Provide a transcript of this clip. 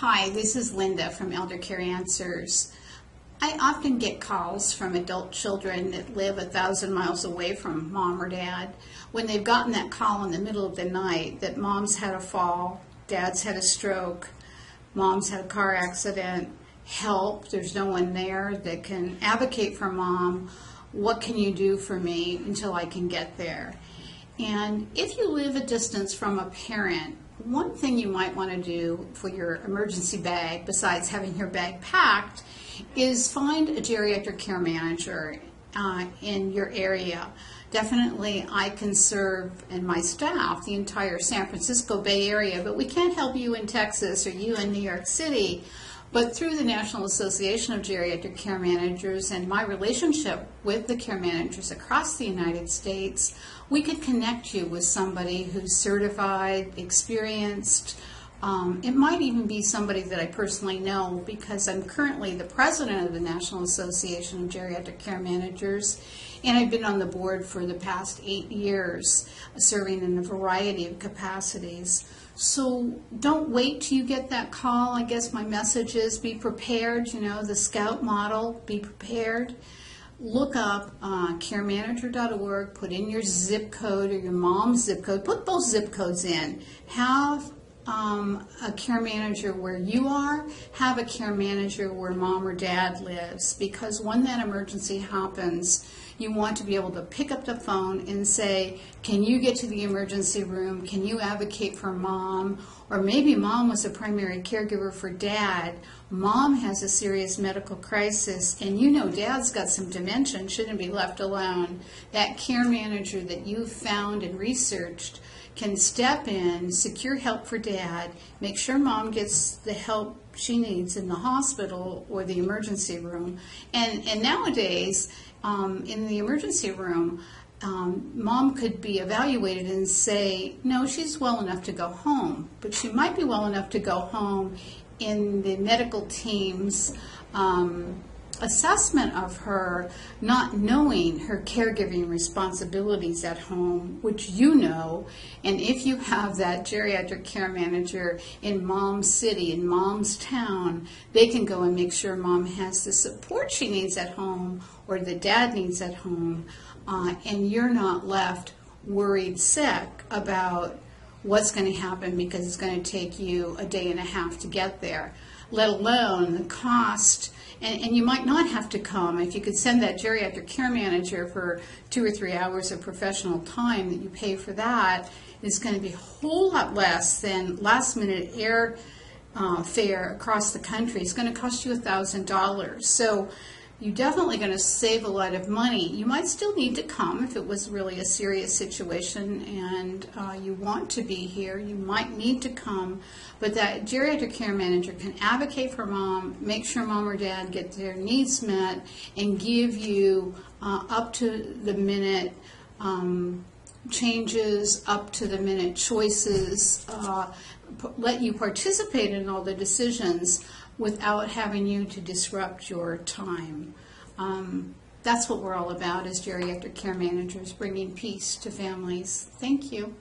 Hi, this is Linda from Elder Care Answers. I often get calls from adult children that live 1,000 miles away from mom or dad when they've gotten that call in the middle of the night that mom's had a fall, dad's had a stroke, mom's had a car accident, help, there's no one there that can advocate for mom. What can you do for me until I can get there? And if you live a distance from a parent, one thing you might want to do for your emergency bag, besides having your bag packed, is find a geriatric care manager in your area. Definitely I can serve, and my staff, the entire San Francisco Bay Area, but we can't help you in Texas or you in New York City. But through the National Association of Geriatric Care Managers and my relationship with the care managers across the United States, we could connect you with somebody who's certified, experienced. It might even be somebody that I personally know because I'm currently the president of the National Association of Geriatric Care Managers, and I've been on the board for the past 8 years, serving in a variety of capacities. So don't wait till you get that call. I guess my message is be prepared, the scout model, be prepared. Look up caremanager.org, put in your zip code or your mom's zip code, put both zip codes in. Have a care manager where you are, have a care manager where mom or dad lives, because when that emergency happens, you want to be able to pick up the phone and say, can you get to the emergency room? Can you advocate for mom? Or maybe mom was a primary caregiver for dad. Mom has a serious medical crisis, and dad's got some dementia and shouldn't be left alone. That care manager that you've found and researched can step in, secure help for dad, make sure mom gets the help she needs in the hospital or the emergency room. And nowadays, in the emergency room, mom could be evaluated and say, no, she's well enough to go home, but she might be well enough to go home in the medical team's assessment of her, not knowing her caregiving responsibilities at home, which you know. And if you have that geriatric care manager in mom's city, in mom's town, they can go and make sure mom has the support she needs at home or the dad needs at home, and you're not left worried sick about what's going to happen because it's going to take you a day and a half to get there, let alone the cost. And you might not have to come. If you could send that geriatric care manager for 2 or 3 hours of professional time that you pay for that, is going to be a whole lot less than last minute air fare across the country. It's going to cost you $1,000. So you're definitely going to save a lot of money. You might still need to come if it was really a serious situation and you want to be here. You might need to come, but that geriatric care manager can advocate for mom, make sure mom or dad get their needs met, and give you up to the minute changes, up to the minute choices, let you participate in all the decisions without having you to disrupt your time. That's what we're all about as geriatric care managers, bringing peace to families. Thank you.